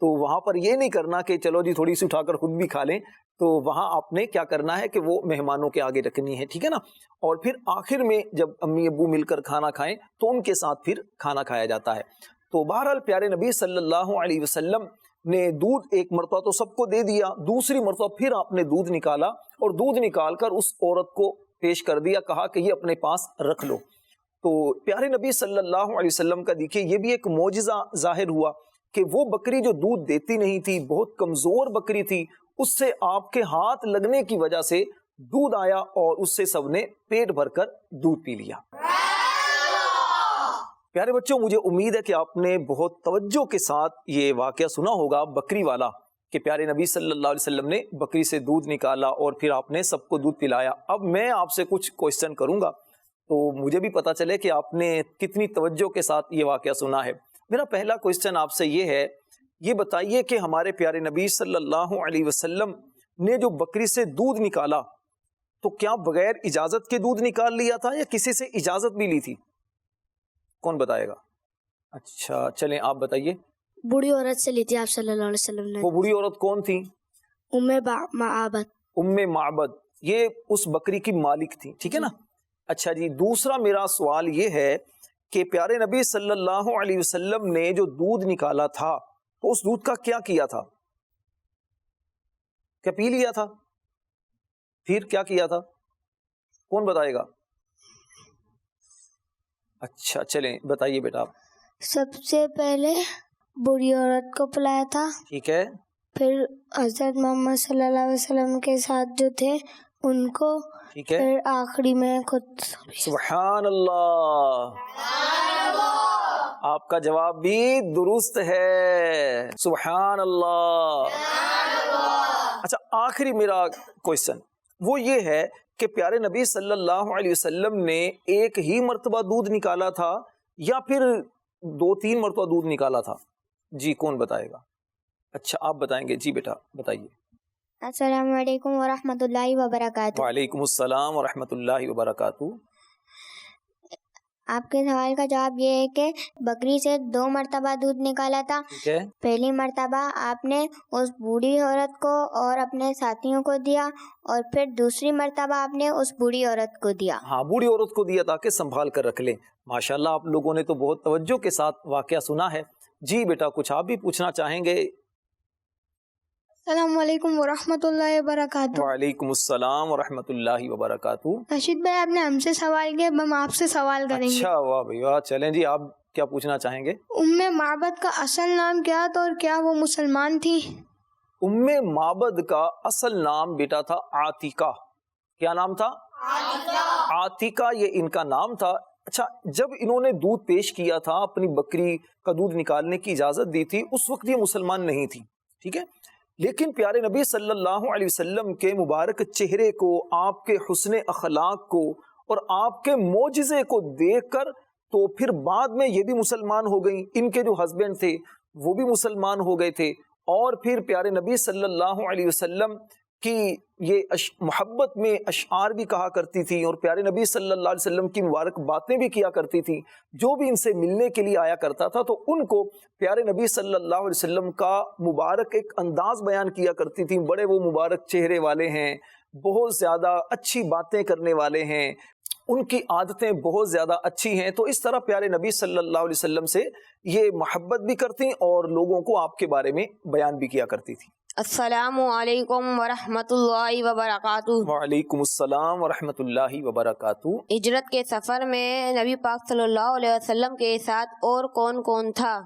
تو وہاں پر یہ نہیں کرنا کہ چلو جی تھوڑی سی اٹھا کر خود بھی کھا لیں، تو وہاں آپ نے کیا کرنا ہے کہ وہ مہمانوں کے آگے رکھنی ہے، ٹھیک ہے نا. اور پھر آخر میں جب امی ابو مل کر کھانا کھائیں تو ان کے ساتھ پھر کھانا کھایا جاتا ہے. تو بہرحال پیارے نبی صلی اللہ علیہ وسلم نے دودھ ایک مرتبہ تو سب کو دے دیا، دوسری مرتبہ پھر آپ نے دودھ نکالا اور دودھ نکال کر اس عورت کو پیش کر دیا، کہا کہ یہ اپنے پاس رکھ لو. تو پیارے نبی صلی اللہ علیہ وسلم کا دیکھیے یہ بھی ایک معجزہ ظاہر ہوا کہ وہ بکری جو دودھ دیتی نہیں تھی، بہت کمزور بکری تھی، اس سے آپ کے ہاتھ لگنے کی وجہ سے دودھ آیا اور اس سے سب نے پیٹ بھر کر دودھ پی لیا. پیارے بچوں، مجھے امید ہے کہ آپ نے بہت توجہ کے ساتھ یہ واقعہ سنا ہوگا بکری والا، کہ پیارے نبی صلی اللہ علیہ وسلم نے بکری سے دودھ نکالا اور پھر آپ نے سب کو دودھ پلایا. اب میں آپ سے کچھ کوشچن کروں گا تو مجھے بھی پتا چلے کہ آپ نے کتنی توجہ کے ساتھ یہ واقعہ سنا ہے. میرا پہلا کوشچن آپ سے یہ ہے، یہ بتائیے کہ ہمارے پیارے نبی صلی اللہ علیہ وسلم نے جو بکری سے دودھ نکالا تو کیا بغیر اجازت کے دودھ نکال لیا تھا یا کسی سے اجازت بھی لی تھی؟ کون بتائے گا؟ اچھا چلیں آپ بتائیے. بوڑھی عورت سے لی تھی آپ صلی اللہ علیہ وسلم نے. وہ بوڑھی عورت کون تھی؟ معبد. معبد، یہ اس بکری کی مالک تھی، ٹھیک ہے نا. اچھا جی، دوسرا میرا سوال یہ ہے کہ پیارے نبی صلی اللہ علیہ وسلم نے جو دودھ نکالا تھا تو اس دودھ کا کیا کیا تھا؟ کیا پی لیا تھا؟ پھر کیا کیا تھا؟ کون بتائے گا؟ اچھا چلیں بتائیے بیٹا آپ. سب سے پہلے بوڑھی عورت کو پلایا تھا، ٹھیک ہے. پھر حضرت محمد صلی اللہ علیہ وسلم کے ساتھ جو تھے ان کو، ٹھیک ہے. پھر آخری میں خود. سبحان اللہ، آپ کا جواب بھی درست ہے، سبحان اللہ. اچھا آخری میرا کوشچن وہ یہ ہے کہ پیارے نبی صلی اللہ علیہ وسلم نے ایک ہی مرتبہ دودھ نکالا تھا یا پھر 2-3 مرتبہ دودھ نکالا تھا؟ جی کون بتائے گا؟ اچھا آپ بتائیں گے، جی بیٹا بتائیے. السلام علیکم ورحمۃ اللہ وبرکاتہ. وعلیکم السلام ورحمۃ اللہ وبرکاتہ. آپ کے سوال کا جواب یہ ہے کہ بکری سے 2 مرتبہ دودھ نکالا تھا. ٹھیک ہے. پہلی مرتبہ آپ نے اس بوڑھی عورت کو اور اپنے ساتھیوں کو دیا اور پھر دوسری مرتبہ آپ نے اس بوڑھی عورت کو دیا. ہاں بوڑھی عورت کو دیا تاکہ سنبھال کر رکھ لیں. ماشاءاللہ آپ لوگوں نے تو بہت توجہ کے ساتھ واقعہ سنا ہے. جی بیٹا کچھ آپ بھی پوچھنا چاہیں گے؟ السلام علیکم ورحمۃ اللہ وبرکاتہ. وعلیکم السلام ورحمۃ اللہ وبرکاتہ. رشید بھائی آپ نے ہم سے سوال کیا، ہم آپ سے سوال کریں گے. اچھا واہ بھائی واہ، چلیں جی آپ کیا پوچھنا چاہیں گے؟ معبد کا اصل نام کیا تھا اور کیا وہ مسلمان تھی؟ معبد کا اصل نام بیٹا تھا عاتیقہ. کیا نام تھا؟ عاتیقہ، یہ ان کا نام تھا. اچھا جب انہوں نے دودھ پیش کیا تھا، اپنی بکری کا دودھ نکالنے کی اجازت دی تھی، اس وقت یہ مسلمان نہیں تھی، ٹھیک ہے. لیکن پیارے نبی صلی اللہ علیہ وسلم کے مبارک چہرے کو، آپ کے حسن اخلاق کو اور آپ کے معجزے کو دیکھ کر تو پھر بعد میں یہ بھی مسلمان ہو گئیں. ان کے جو ہسبینڈ تھے وہ بھی مسلمان ہو گئے تھے اور پھر پیارے نبی صلی اللہ علیہ وسلم کی یہ محبت میں اشعار بھی کہا کرتی تھی اور پیارے نبی صلی اللہ علیہ وسلم کی مبارک باتیں بھی کیا کرتی تھی. جو بھی ان سے ملنے کے لیے آیا کرتا تھا تو ان کو پیارے نبی صلی اللہ علیہ وسلم کا مبارک ایک انداز بیان کیا کرتی تھی. بڑے وہ مبارک چہرے والے ہیں، بہت زیادہ اچھی باتیں کرنے والے ہیں، ان کی عادتیں بہت زیادہ اچھی ہیں. تو اس طرح پیارے نبی صلی اللہ علیہ وسلم سے یہ محبت بھی کرتی اور لوگوں کو آپ کے بارے میں بیان بھی کیا کرتی تھی. السلام علیکم ورحمۃ اللہ وبرکاتہ. وعلیکم السلام ورحمۃ اللہ وبرکاتہ. ہجرت کے سفر میں نبی پاک صلی اللہ علیہ وسلم کے ساتھ اور کون کون تھا؟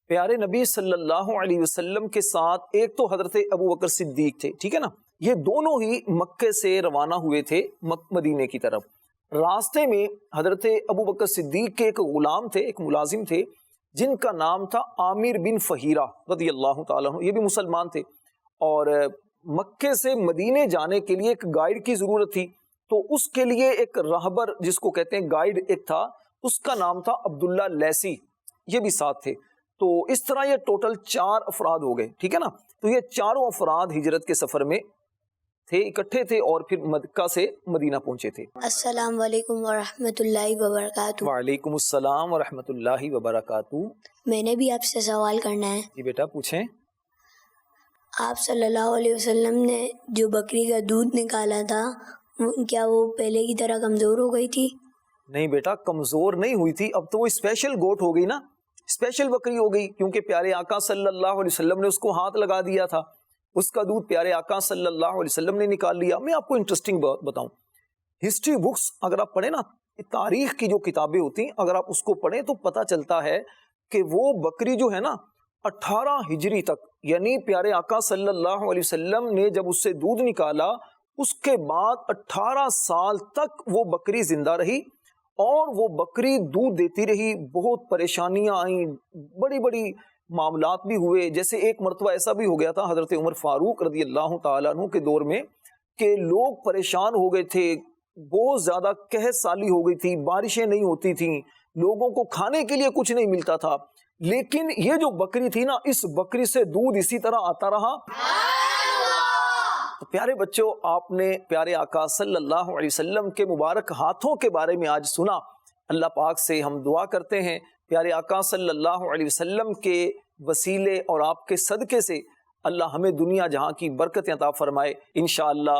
پیارے نبی صلی اللہ علیہ وسلم کے ساتھ ایک تو حضرت ابو بکر صدیق تھے، ٹھیک ہے نا. یہ دونوں ہی مکے سے روانہ ہوئے تھے مدینے کی طرف. راستے میں حضرت ابو بکر صدیق کے ایک غلام تھے، ایک ملازم تھے جن کا نام تھا عامر بن فہیرہ رضی اللہ تعالیٰ عنہ. یہ بھی مسلمان تھے اور مکے سے مدینے جانے کے لیے ایک گائیڈ کی ضرورت تھی. تو اس کے لیے ایک راہبر جس کو کہتے ہیں گائیڈ ایک تھا، اس کا نام تھا عبداللہ لیسی، یہ بھی ساتھ تھے. تو اس طرح یہ ٹوٹل 4 افراد ہو گئے، ٹھیک ہے نا. تو یہ چاروں افراد ہجرت کے سفر میں تھے، اکٹھے تھے اور پھر مکہ سے مدینہ پہنچے تھے. السلام علیکم ورحمۃ اللہ وبرکاتہ. وعلیکم السلام ورحمۃ اللہ وبرکاتہ. میں نے بھی آپ سے سوال کرنا ہے. جی بیٹا پوچھیں. آپ صلی اللہ علیہ وسلم نے جو بکری کا دودھ نکالا تھا کیا وہ پہلے کی طرح کمزور ہو گئی تھی؟ نہیں بیٹا، کمزور نہیں ہوئی تھی، اب تو وہ اسپیشل گوٹ ہو گئی نا، اسپیشل بکری ہو گئی، کیونکہ پیارے آقا صلی اللہ علیہ وسلم نے اس کو ہاتھ لگا دیا تھا، اس کا دودھ پیارے آقا صلی اللہ علیہ وسلم نے نکال لیا۔ میں آپ کو انٹرسٹنگ بات بتاؤں، ہسٹری بکس اگر آپ پڑھیں نا، تاریخ کی جو کتابیں ہوتی ہیں اگر آپ اس کو پڑھیں تو پتہ چلتا ہے کہ وہ بکری جو ہے نا 18 ہجری تک، یعنی پیارے آقا صلی اللہ علیہ وسلم نے جب اس سے دودھ نکالا اس کے بعد 18 سال تک وہ بکری زندہ رہی، اور وہ بکری دودھ دیتی رہی، بہت پریشانیاں آئیں، بڑی بڑی معاملات بھی ہوئے۔ جیسے ایک مرتبہ ایسا بھی ہو گیا تھا حضرت عمر فاروق رضی اللہ تعالیٰ عنہ کے دور میں کہ لوگ پریشان ہو گئے تھے، بہت زیادہ قحط سالی ہو گئی تھی، بارشیں نہیں ہوتی تھیں، لوگوں کو کھانے کے لیے کچھ نہیں ملتا تھا، لیکن یہ جو بکری تھی نا، اس بکری سے دودھ اسی طرح آتا رہا۔ تو پیارے بچوں، آپ نے پیارے آقا صلی اللہ علیہ وسلم کے مبارک ہاتھوں کے بارے میں آج سنا۔ اللہ پاک سے ہم دعا کرتے ہیں پیارے آقا صلی اللہ علیہ وسلم کے وسیلے اور آپ کے صدقے سے اللہ ہمیں دنیا جہاں کی برکت عطا فرمائے۔ انشاءاللہ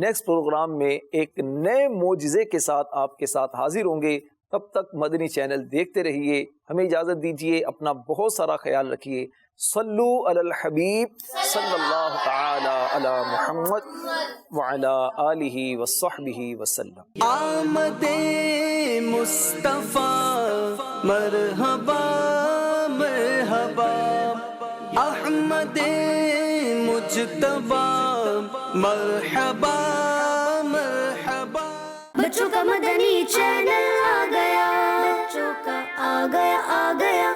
نیکسٹ پروگرام میں ایک نئے معجزے کے ساتھ آپ کے ساتھ حاضر ہوں گے۔ تب تک مدنی چینل دیکھتے رہیے، ہمیں اجازت دیجیے، اپنا بہت سارا خیال رکھیے۔ صلو علی الحبیب صلی اللہ تعالی علی محمد وعلی آلہ وصحبہ وسلم۔ آمد مصطفیٰ مرحبا مرحبا، احمد مجتبی مرحبا مرحبا۔ بچوں کا مدنی چینل آ گیا، بچوں کا آ گیا